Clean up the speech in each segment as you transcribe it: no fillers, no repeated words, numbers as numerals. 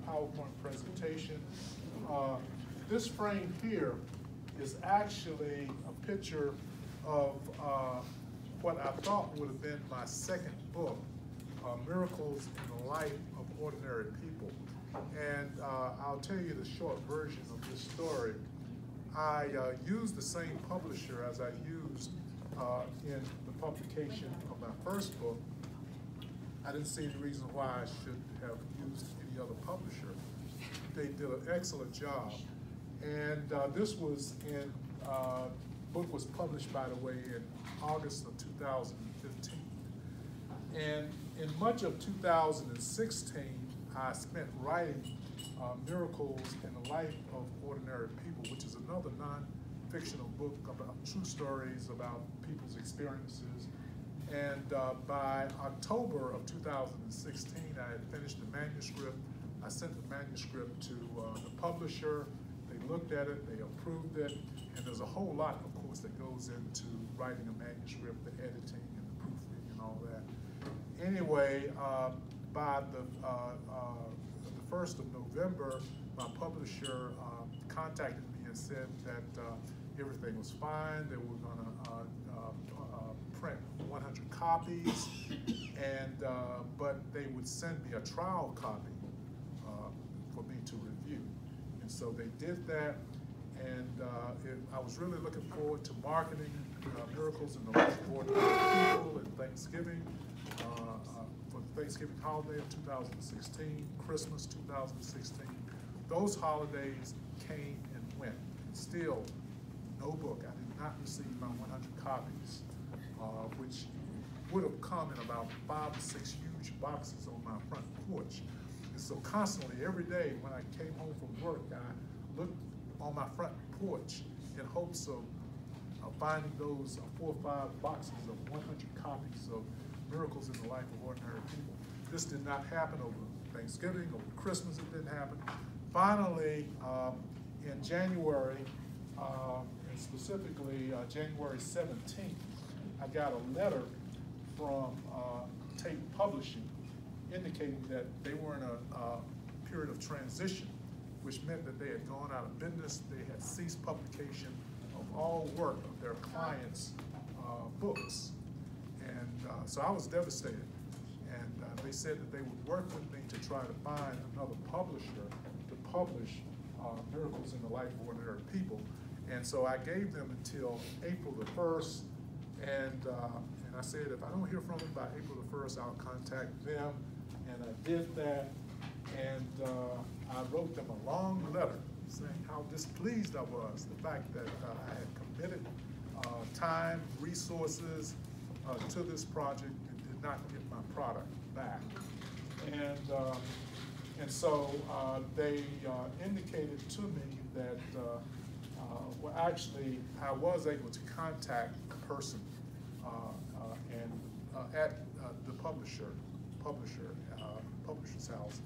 PowerPoint presentation. This frame here is actually a picture of what I thought would have been my second book, Miracles in the Life of Ordinary People. And I'll tell you the short version of this story. I used the same publisher as I used in the publication of my first book. I didn't see any reason why I should have used any other publisher. They did an excellent job. And this was in, book was published, by the way, in August of 2015. And in much of 2016, I spent writing Miracles in the Life of Ordinary People, which is another non-fictional book about true stories about people's experiences. And by October of 2016, I had finished the manuscript. I sent the manuscript to the publisher. They looked at it, they approved it, and there's a whole lot, of course, that goes into writing a manuscript, the editing and the proofreading and all that. Anyway, by the 1st of November, my publisher contacted me and said that everything was fine. They were going to print 100 copies, and but they would send me a trial copy for me to review. And so they did that, and I was really looking forward to marketing Miracles in the Life of Ordinary People and Thanksgiving, for the Thanksgiving holiday of 2016, Christmas 2016. Those holidays came and went. Still, no book. I did not receive my 100 copies, which would have come in about 5 or 6 huge boxes on my front porch. And so constantly, every day when I came home from work, I looked on my front porch in hopes of finding those 4 or 5 boxes of 100 copies of Miracles in the Life of Ordinary People. This did not happen over Thanksgiving, over Christmas it didn't happen. Finally, in January, and specifically January 17th, I got a letter from Tate Publishing indicating that they were in a period of transition, which meant that they had gone out of business. They had ceased publication of all work of their clients' books. And so I was devastated. And they said that they would work with me to try to find another publisher to publish Miracles in the Life of Ordinary People. And so I gave them until April the 1st. And I said, if I don't hear from them by April the 1st, I'll contact them. And I did that. And I wrote them a long letter saying how displeased I was, the fact that I had committed time, resources to this project and did not get my product back. And so they indicated to me that, well, actually, I was able to contact the person at the publisher's house.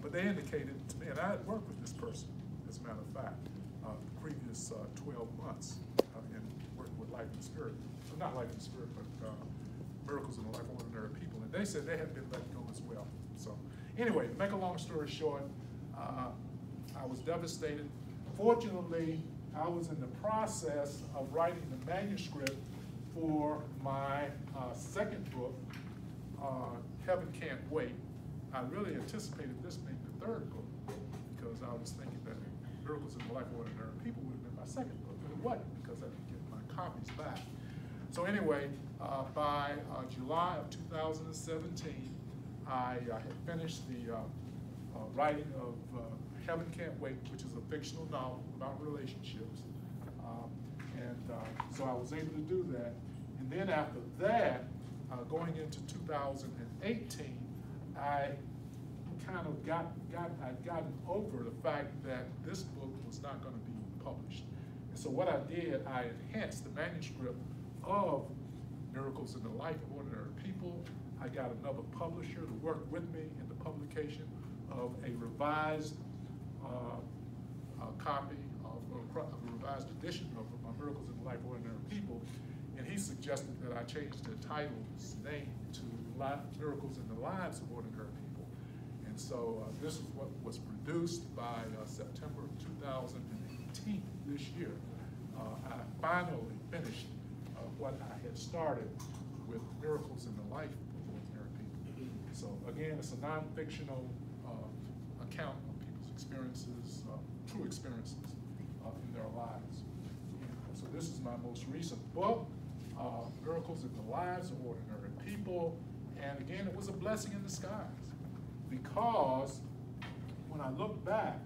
But they indicated to me, and I had worked with this person, as a matter of fact, the previous 12 months in working with Life and Spirit. So not Life and Spirit, but Miracles in the Life of Ordinary People. And they said they had been let go as well. So anyway, to make a long story short, I was devastated. Fortunately, I was in the process of writing the manuscript for my second book, Heaven Can't Wait. I really anticipated this being the third book because I was thinking that Miracles in the Life of Ordinary People would have been my second book, but it wasn't because I didn't get my copies back. So anyway, by July of 2017, I had finished the writing of Heaven Can't Wait, which is a fictional novel about relationships. So I was able to do that. And then after that, going into 2018, I kind of I'd gotten over the fact that this book was not going to be published. And so what I did, I enhanced the manuscript of Miracles in the Life of Ordinary People. I got another publisher to work with me in the publication of a revised copy of a revised edition of Miracles in the Life of Ordinary People. And he suggested that I change the title's name to Miracles in the Lives of Ordinary People. And And so this is what was produced by September of 2018, this year. I finally finished what I had started with Miracles in the Life of Ordinary People. So again, it's a non-fictional account of people's experiences, true experiences in their lives. And so this is my most recent book, Miracles in the Lives of Ordinary People. And again, it was a blessing in disguise, because when I look back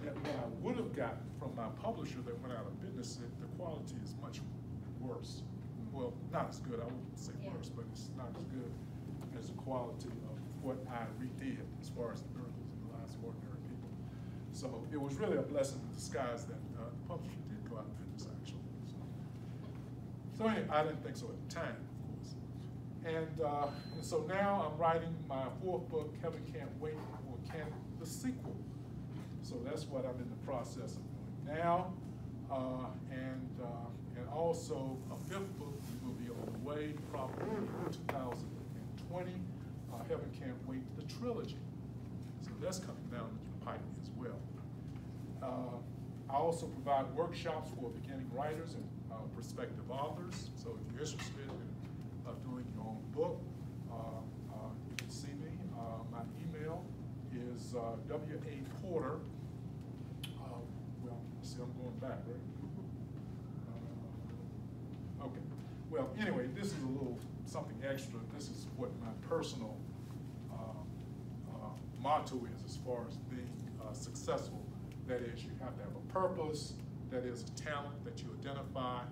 at what I would have gotten from my publisher that went out of business, the quality is much worse. Well, not as good, I wouldn't say worse, but it's not as good as the quality of what I redid as far as the Miracles in the Lives of Ordinary People. So it was really a blessing in disguise that the publisher did go out of business, actually. So anyway, I didn't think so at the time, of course. And so now I'm writing my 4th book, Heaven Can't Wait, or the sequel. So that's what I'm in the process of doing now. And also a 5th book will be on the way, probably in 2020. Heaven Can't Wait, the trilogy. So that's coming down the pipe as well. I also provide workshops for beginning writers and prospective authors. So if you're interested in doing your own book, you can see me. My email is W.A. Porter. Well, see, I'm going back, right? Okay. Well, anyway, this is a little something extra. This is what my personal motto is as far as being successful. That is, you have to have a purpose. That is a talent that you identify,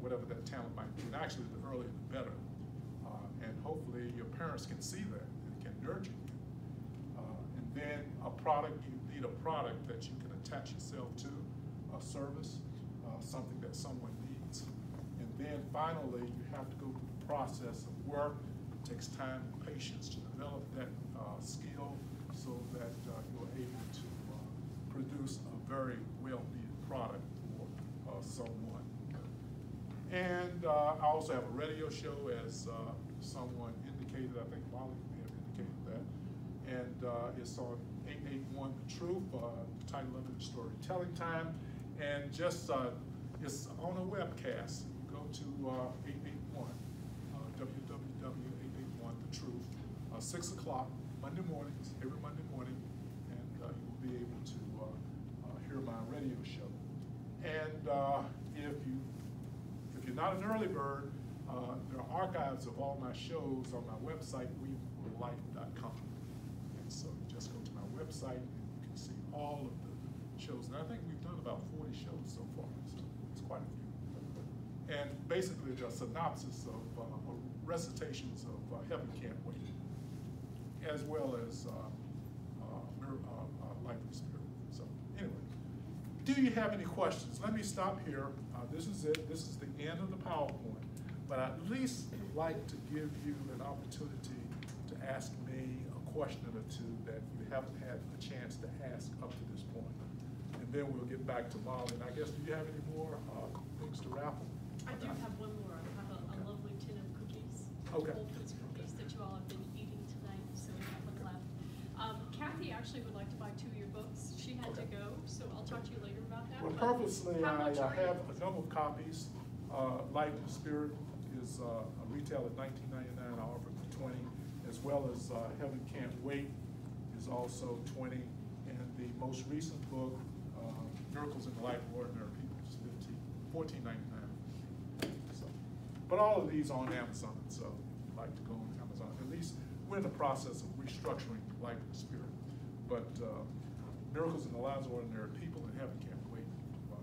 whatever that talent might be. And actually, the earlier the better. And hopefully your parents can see that and can nurture you. And then a product, you need a product that you can attach yourself to, a service, something that someone needs. And then finally, you have to go through the process of work. It takes time and patience to develop that skill so that you're able to produce a very well-needed product for someone. And I also have a radio show, as someone indicated. I think Molly may have indicated that. And it's on 881 The Truth. The title of it is Storytelling Time. And just, it's on a webcast. You go to 881, www.881 The Truth, 6 o'clock, Monday mornings, every Monday morning. And you will be able to hear my radio show. And if you're not an early bird, there are archives of all my shows on my website, WeWoreLife.com. And so you just go to my website and you can see all of the shows. And I think we've done about 40 shows so far, so it's quite a few. And basically, the synopsis of recitations of Heaven Can't Wait, as well as Life of the Spirit. So anyway, do you have any questions? Let me stop here. This is it. This is the end of the PowerPoint. But I'd at least like to give you an opportunity to ask me a question or two that you haven't had a chance to ask up to this point. And then we'll get back to Molly. And I guess, do you have any more things to raffle? I do have one more. I have a lovely tin of cookies. Okay. Cookies that you all have been eating tonight, so we have one left. Kathy actually would like to buy 2 of your books. She had to go, so I'll talk to you later about that. Well, purposely, I have a number of copies. Life of the Spirit is a retail at $19.99. I offer for $20, as well as Heaven Can't Wait is also $20, and the most recent book, Miracles in the Life of Ordinary People, is $14.99. So, but all of these are on Amazon, so if you'd like to go on Amazon, at least we're in the process of restructuring Life of the Spirit. But Miracles in the Lives of Ordinary People and Heaven Can't Wait,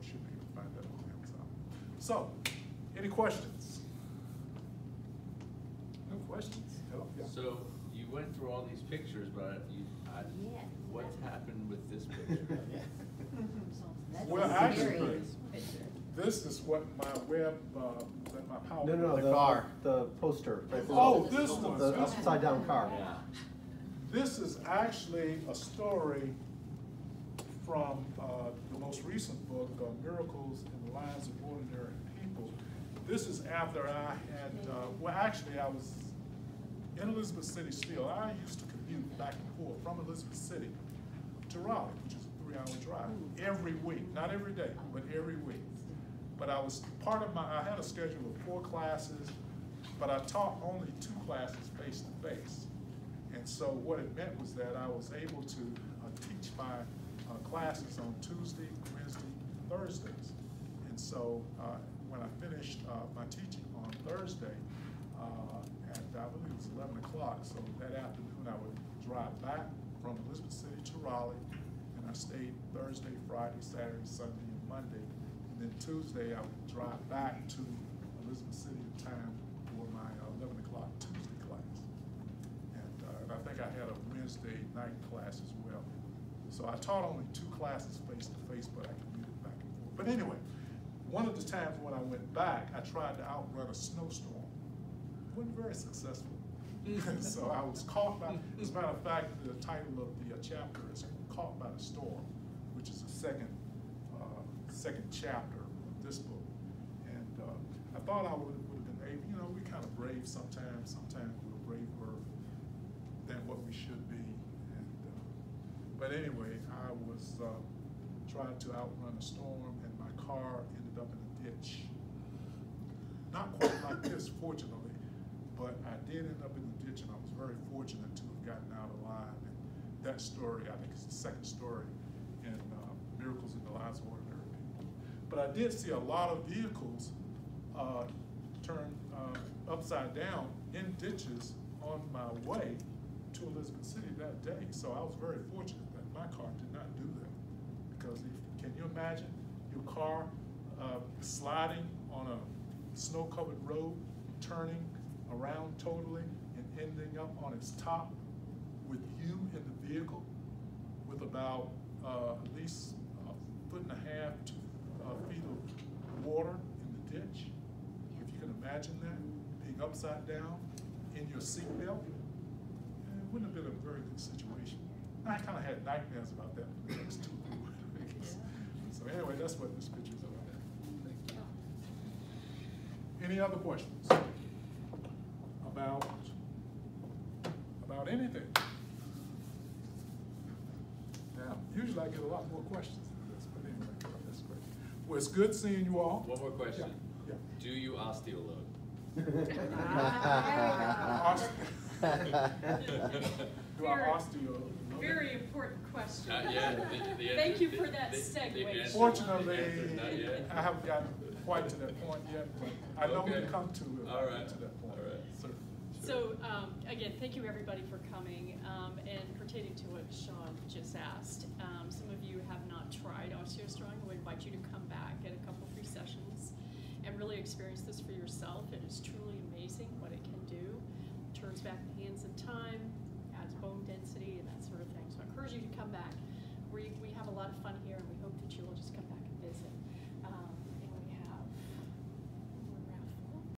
should be able to find that on Amazon. So, any questions? No questions? Hello? Yeah. So you went through all these pictures, but what's happened with this picture? Well, actually, this is what my web, my PowerPoint. No, The car. the poster. Right, Oh, this one. The upside down car. Yeah. This is actually a story from the most recent book, Miracles in the Lives of Ordinary People. This is after I had, well, actually, I was in Elizabeth City still. I used to commute back and forth from Elizabeth City to Raleigh, which is a 3-hour drive, every week, not every day, but every week. But I was I had a schedule of 4 classes, but I taught only 2 classes face-to-face. And so what it meant was that I was able to teach my classes on Tuesday, Wednesday, Thursdays. And so when I finished my teaching on Thursday, at I believe it was 11 o'clock, so that afternoon I would drive back from Elizabeth City to Raleigh, and I stayed Thursday, Friday, Saturday, Sunday, and Monday. And then Tuesday I would drive back to Elizabeth City in time for my 11 o'clock Tuesday class. And I think I had a Wednesday night class as well. So I taught only 2 classes face-to-face, but I commuted back and forth. But anyway, one of the times when I went back, I tried to outrun a snowstorm. Wasn't very successful. So I was caught by, as a matter of fact, the title of the chapter is Caught by the Storm, which is the second chapter of this book. And I thought I would have been able, you know, we kind of brave sometimes we're braver than what we should be. And but anyway, I was trying to outrun a storm, and my car ended up in a ditch. Not quite like this, fortunately, but I did end up in the ditch, and I was very fortunate to have gotten out alive. And that story, I think, is the second story in Miracles in the Lives of Ordinary People. But I did see a lot of vehicles turn upside down in ditches on my way to Elizabeth City that day. So I was very fortunate that my car did not do that. Because can you imagine your car sliding on a snow-covered road, turning around totally, and ending up on its top with you in the vehicle with about at least 1.5 to 2 feet of water in the ditch? If you can imagine that, being upside down in your seatbelt, it wouldn't have been a very good situation. I kind of had nightmares about that for the next 2 weeks. So anyway, that's what this picture is about. Any other questions about anything? Now, usually I get a lot more questions than this, but anyway, that's great. Well, it's good seeing you all. One more question. Yeah. Do you osteoload? Do I osteo? Very important question. Thank you for that segue. Fortunately, I haven't gotten quite to that point yet, but I know we'll come to it. All right. To that point. All right. So again, thank you everybody for coming, and pertaining to what Sean just asked. Some of you have not tried OsteoStrong. I would invite you to come back at a couple free sessions and really experience this for yourself. It is truly amazing what it can do. Turns back the hands of time, adds bone density, and that sort of thing. So I encourage you to come back. We have a lot of fun